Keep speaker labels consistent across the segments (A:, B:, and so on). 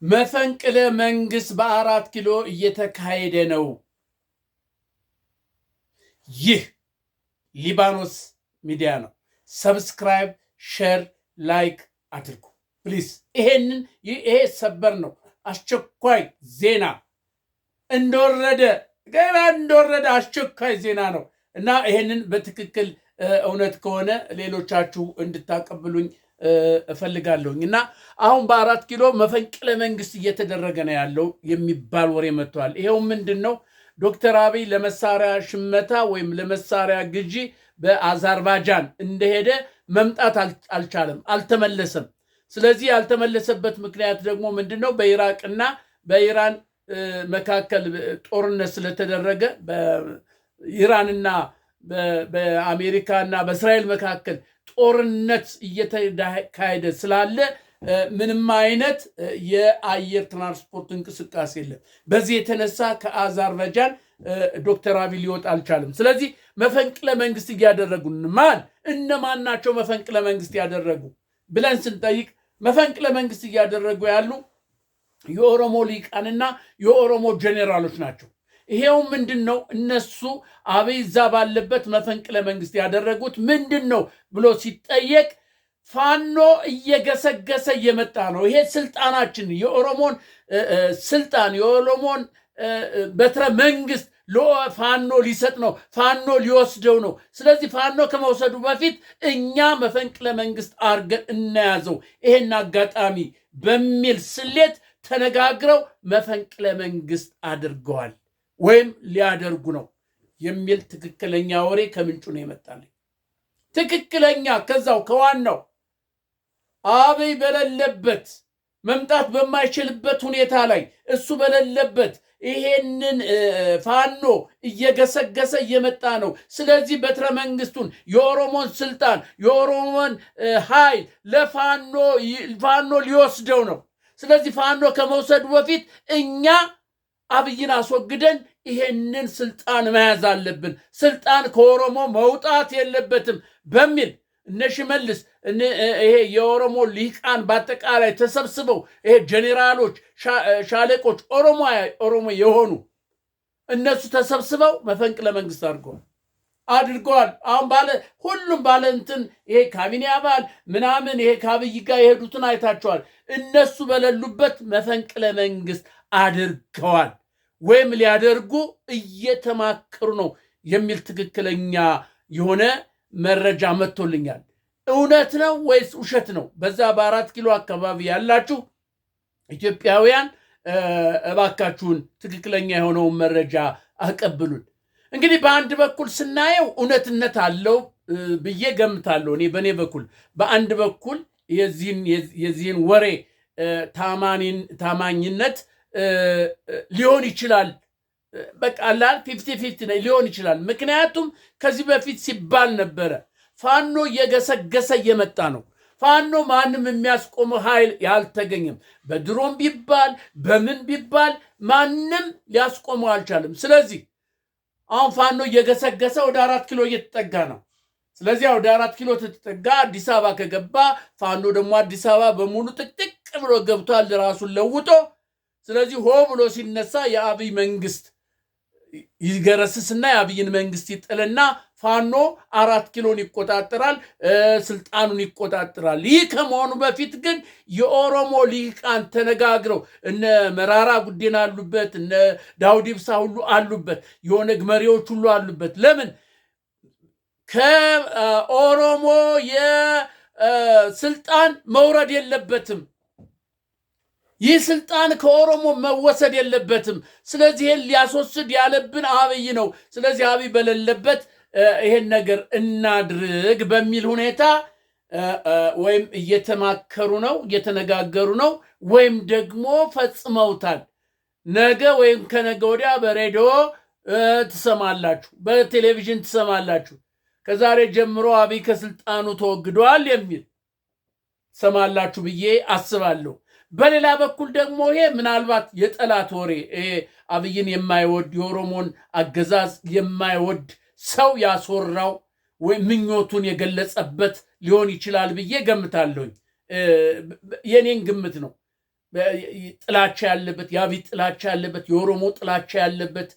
A: መፈንቅለ መንግስት በ4 ኪሎ እየተካሄደ ነው። ይህ ሊባኖስ ሚዲያ ነው። ሰብስክራይብ፣ ሼር፣ ላይክ አድርጉ ፕሊዝ። ይሄ ሰበር ነው፣ አስቸኳይ ዜና እንደወረደ አስቸኳይ ዜና ነው እና ይሄንን በትክክል እውነት ከሆነ ሌሎቻችሁ እንድታቀብሉኝ እፈልጋለሁኝ። እና አሁን በ4 ኪሎ መፈንቅለ መንግስት እየተደረገ ነው ያለው የሚባል ወሬ መጥቷል። ይሄው ምንድን ነው? ዶክተር አብይ ለመሳሪያ ሽመታ ወይም ለመሳሪያ ግዢ በአዘርባይጃን እንደሄደ መምጣት አልቻለም፣ አልተመለሰም። ስለዚህ ያልተመለሰበት ምክንያት ደግሞ ምንድን ነው? በኢራቅና በኢራን መካከል ጦርነት ስለተደረገ በኢራንና በአሜሪካና በእስራኤል መካከል ጦርነት እየተካሄደ ስላለ ምንም አይነት የአየር ትራንስፖርት እንቅስቃሴ የለም። በዚህ የተነሳ ከአዘርባይጃን ዶክተር አብይ ሊወጣ አልቻለም። ስለዚህ መፈንቅለ መንግስት እያደረጉ እነማን ናቸው መፈንቅለ መንግስት ያደረጉ ብለን ስንጠይቅ መፈንቅለ መንግስት እያደረጉ ያሉ የኦሮሞ ሊቃንና የኦሮሞ ጄኔራሎች ናቸው። ይሄው ምንድን ነው? እነሱ አብይ እዛ ባለበት መፈንቅለ መንግስት ያደረጉት ምንድን ነው ብሎ ሲጠየቅ ፋኖ እየገሰገሰ እየመጣ ነው። ይሄ ስልጣናችን የኦሮሞን ስልጣን የኦሮሞን በትረ መንግስት ፋኖ ሊሰጥ ነው፣ ፋኖ ሊወስደው ነው። ስለዚህ ፋኖ ከመውሰዱ በፊት እኛ መፈንቅለ መንግስት አርገን እናያዘው ይሄን አጋጣሚ በሚል ስሌት ተነጋግረው መፈንቅለ መንግስት አድርገዋል ወይም ሊያደርጉ ነው የሚል ትክክለኛ ወሬ ከምንጩ ነው የመጣልኝ። ትክክለኛ ከዛው ከዋናው አብይ በሌለበት መምጣት በማይችልበት ሁኔታ ላይ እሱ በሌለበት ይሄንን ፋኖ እየገሰገሰ እየመጣ ነው። ስለዚህ በትረ መንግስቱን የኦሮሞን ስልጣን የኦሮሞን ኃይል ለፋኖ ሊወስደው ነው። ስለዚህ ፋኖ ከመውሰዱ በፊት እኛ አብይን አስወግደን ይሄንን ስልጣን መያዝ አለብን፣ ስልጣን ከኦሮሞ መውጣት የለበትም በሚል እነ ሽመልስ ይሄ የኦሮሞ ሊቃን በአጠቃላይ ተሰብስበው ይሄ ጄኔራሎች፣ ሻለቆች ኦሮሞ የሆኑ እነሱ ተሰብስበው መፈንቅለ መንግስት አድርገዋል። አሁን ሁሉም ባለ እንትን ይሄ ካቢኔ አባል ምናምን ይሄ ከአብይ ጋር የሄዱትን አይታቸዋል። እነሱ በሌሉበት መፈንቅለ መንግስት አድርገዋል ወይም ሊያደርጉ እየተማከሩ ነው የሚል ትክክለኛ የሆነ መረጃ መጥቶልኛል። እውነት ነው ወይስ ውሸት ነው? በዛ በ4 ኪሎ አካባቢ ያላችሁ ኢትዮጵያውያን እባካችሁን ትክክለኛ የሆነውን መረጃ አቀብሉን። እንግዲህ በአንድ በኩል ስናየው እውነትነት አለው ብዬ ገምታለሁ። እኔ በእኔ በኩል በአንድ በኩል የዚህን ወሬ ታማኝነት ሊሆን ይችላል። በቃ 50-50 ሊሆን ይችላል። ምክንያቱም ከዚህ በፊት ሲባል ነበረ ፋኖ እየገሰገሰ እየመጣ ነው። ፋኖ ማንም የሚያስቆመው ኃይል ያልተገኘም። በድሮም ቢባል በምን ቢባል ማንም ሊያስቆመው አልቻለም። ስለዚህ አሁን ፋኖ እየገሰገሰ ወደ 4 ኪሎ እየተጠጋ ነው። ስለዚህ ወደ 4 ኪሎ ተጠጋ። አዲስ አበባ ከገባ ፋኖ ደግሞ አዲስ አበባ በሙሉ ጥቅጥቅ ብሎ ገብቷል ራሱን ለውጦ። ስለዚህ ሆ ብሎ ሲነሳ የአብይ መንግስት ይገረስስና የአብይን መንግስት ይጥልና ፋኖ 4 ኪሎን ይቆጣጠራል፣ ስልጣኑን ይቆጣጠራል። ይህ ከመሆኑ በፊት ግን የኦሮሞ ሊቃን ተነጋግረው እነ መራራ ጉዲና አሉበት፣ እነ ዳውድ ኢብሳ ሁሉ አሉበት፣ የኦነግ መሪዎች ሁሉ አሉበት። ለምን ከኦሮሞ የስልጣን መውረድ የለበትም። ይህ ስልጣን ከኦሮሞ መወሰድ የለበትም። ስለዚህ ሊያስወስድ ያለብን አብይ ነው። ስለዚህ አብይ በሌለበት ይሄን ነገር እናድርግ በሚል ሁኔታ ወይም እየተማከሩ ነው፣ እየተነጋገሩ ነው፣ ወይም ደግሞ ፈጽመውታል። ነገ ወይም ከነገ ወዲያ በሬዲዮ ትሰማላችሁ፣ በቴሌቪዥን ትሰማላችሁ። ከዛሬ ጀምሮ አብይ ከስልጣኑ ተወግዷል የሚል ትሰማላችሁ ብዬ አስባለሁ። በሌላ በኩል ደግሞ ይሄ ምናልባት የጠላት ወሬ አብይን የማይወድ የኦሮሞን አገዛዝ የማይወድ ሰው ያስወራው ወይ ምኞቱን የገለጸበት ሊሆን ይችላል ብዬ ገምታለሁኝ። የኔን ግምት ነው። ጥላቻ ያለበት፣ የአብይ ጥላቻ ያለበት፣ የኦሮሞ ጥላቻ ያለበት፣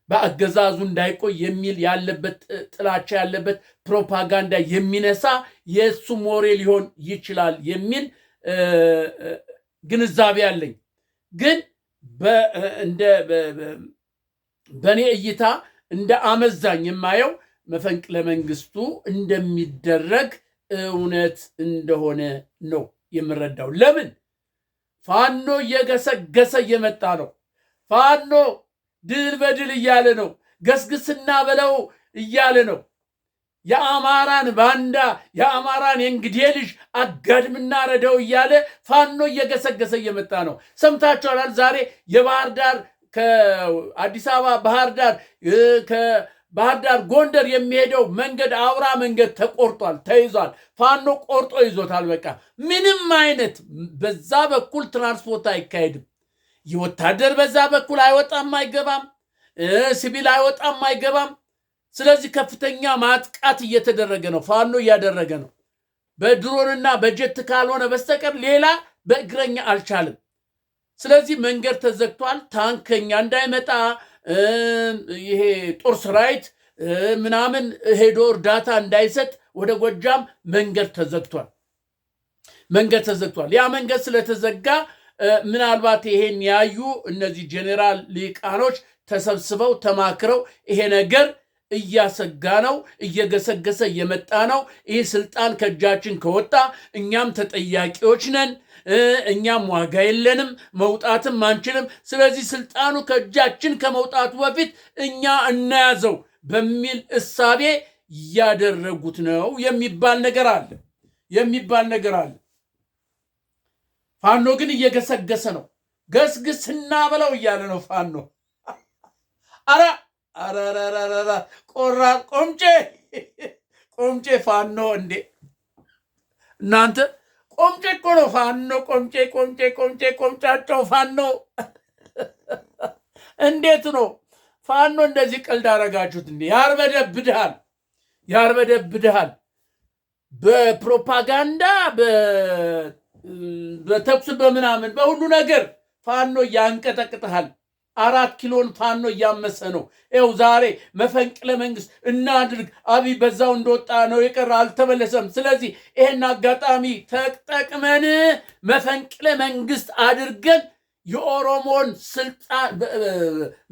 A: በአገዛዙ እንዳይቆይ የሚል ያለበት ጥላቻ ያለበት ፕሮፓጋንዳ የሚነሳ የእሱም ወሬ ሊሆን ይችላል የሚል ግንዛቤ አለኝ። ግን በእኔ እይታ እንደ አመዛኝ የማየው መፈንቅለ መንግስቱ እንደሚደረግ እውነት እንደሆነ ነው የምረዳው። ለምን? ፋኖ እየገሰገሰ እየመጣ ነው። ፋኖ ድል በድል እያለ ነው። ገስግስና በለው እያለ ነው። የአማራን ባንዳ የአማራን የእንግዴ ልጅ አጋድምና ረደው እያለ ፋኖ እየገሰገሰ እየመጣ ነው። ሰምታችኋል። ዛሬ የባህር ዳር ከአዲስ አበባ ባህር ዳር ከባህር ዳር ጎንደር የሚሄደው መንገድ አውራ መንገድ ተቆርጧል፣ ተይዟል። ፋኖ ቆርጦ ይዞታል። በቃ ምንም አይነት በዛ በኩል ትራንስፖርት አይካሄድም። የወታደር በዛ በኩል አይወጣም አይገባም፣ ሲቪል አይወጣም አይገባም። ስለዚህ ከፍተኛ ማጥቃት እየተደረገ ነው፣ ፋኖ እያደረገ ነው። በድሮንና በጀት ካልሆነ በስተቀር ሌላ በእግረኛ አልቻለም። ስለዚህ መንገድ ተዘግቷል። ታንከኛ እንዳይመጣ ይሄ ጦር ሰራዊት ምናምን ሄዶ እርዳታ እንዳይሰጥ ወደ ጎጃም መንገድ ተዘግቷል። ያ መንገድ ስለተዘጋ ምናልባት ይሄን ያዩ እነዚህ ጄኔራል ሊቃኖች ተሰብስበው ተማክረው ይሄ ነገር እያሰጋ ነው፣ እየገሰገሰ እየመጣ ነው። ይህ ስልጣን ከእጃችን ከወጣ እኛም ተጠያቂዎች ነን፣ እኛም ዋጋ የለንም፣ መውጣትም አንችልም። ስለዚህ ስልጣኑ ከእጃችን ከመውጣቱ በፊት እኛ እናያዘው በሚል እሳቤ እያደረጉት ነው የሚባል ነገር አለ። ፋኖ ግን እየገሰገሰ ነው። ገስግስና በለው እያለ ነው ፋኖ። አረ ቆራጥ ቆምጬ ፋኖ እንዴ እናንተ! ቆምጬ እኮ ነው ፋኖ። ቆምጫቸው ፋኖ። እንዴት ነው ፋኖ እንደዚህ ቀልድ አረጋችሁት እንዴ? ያርበደብድሃል። በፕሮፓጋንዳ በተኩስ በምናምን በሁሉ ነገር ፋኖ ያንቀጠቅጥሃል። 4 ኪሎን ፋኖ እያመሰ ነው። ይኸው ዛሬ መፈንቅለ መንግስት እናድርግ፣ አብይ በዛው እንደወጣ ነው የቀረ አልተመለሰም። ስለዚህ ይሄን አጋጣሚ ተጠቅመን መፈንቅለ መንግስት አድርገን የኦሮሞን ስልጣን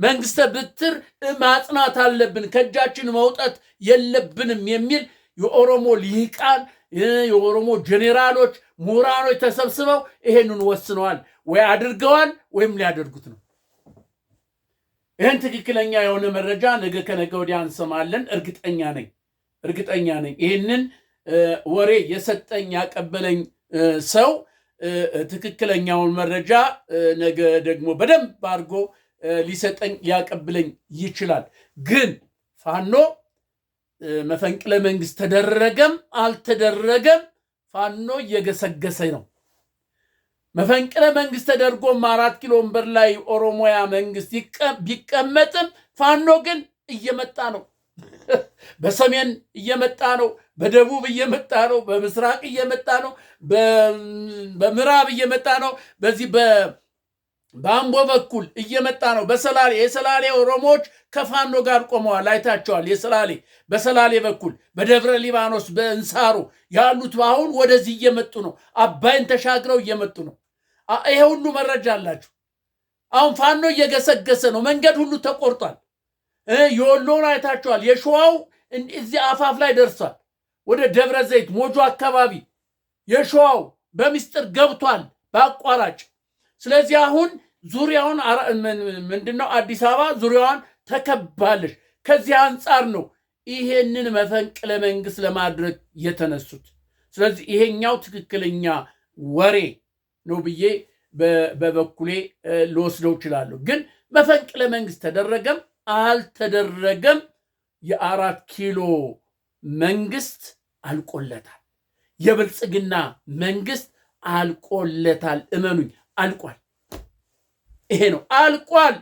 A: መንግስተ ብትር ማጽናት አለብን፣ ከእጃችን መውጣት የለብንም የሚል የኦሮሞ ልሂቃን የኦሮሞ ጄኔራሎች ምሁራኖች ተሰብስበው ይሄንን ወስነዋል። ወይ አድርገዋል ወይም ሊያደርጉት ነው። ይህን ትክክለኛ የሆነ መረጃ ነገ ከነገ ወዲያ እንሰማለን። እርግጠኛ ነኝ። ይህንን ወሬ የሰጠኝ ያቀበለኝ ሰው ትክክለኛውን መረጃ ነገ ደግሞ በደንብ አድርጎ ሊሰጠኝ ሊያቀብለኝ ይችላል። ግን ፋኖ መፈንቅለ መንግስት ተደረገም አልተደረገም ፋኖ እየገሰገሰ ነው። መፈንቅለ መንግስት ተደርጎም 4 ኪሎ ወንበር ላይ ኦሮሞያ መንግስት ቢቀመጥም ፋኖ ግን እየመጣ ነው። በሰሜን እየመጣ ነው፣ በደቡብ እየመጣ ነው፣ በምስራቅ እየመጣ ነው፣ በምዕራብ እየመጣ ነው፣ በዚህ በአምቦ በኩል እየመጣ ነው። የሰላሌ ኦሮሞዎች ከፋኖ ጋር ቆመዋል፣ አይታቸዋል። በሰላሌ በኩል በደብረ ሊባኖስ በእንሳሮ ያሉት አሁን ወደዚህ እየመጡ ነው። አባይን ተሻግረው እየመጡ ነው። ይሄ ሁሉ መረጃ አላችሁ። አሁን ፋኖ እየገሰገሰ ነው። መንገድ ሁሉ ተቆርጧል። የወሎውን አይታቸዋል። የሸዋው እዚህ አፋፍ ላይ ደርሷል። ወደ ደብረ ዘይት ሞጆ አካባቢ የሸዋው በሚስጥር ገብቷል በአቋራጭ። ስለዚህ አሁን ዙሪያውን ምንድነው አዲስ አበባ ዙሪያዋን ተከባለች። ከዚህ አንጻር ነው ይሄንን መፈንቅለ መንግስት ለማድረግ የተነሱት። ስለዚህ ይሄኛው ትክክለኛ ወሬ ነው ብዬ በበኩሌ ልወስደው እችላለሁ። ግን መፈንቅለ መንግስት ተደረገም አልተደረገም የ4 ኪሎ መንግስት አልቆለታል። የብልጽግና መንግስት አልቆለታል። እመኑኝ አልቋል። ይሄ ነው አልቋል።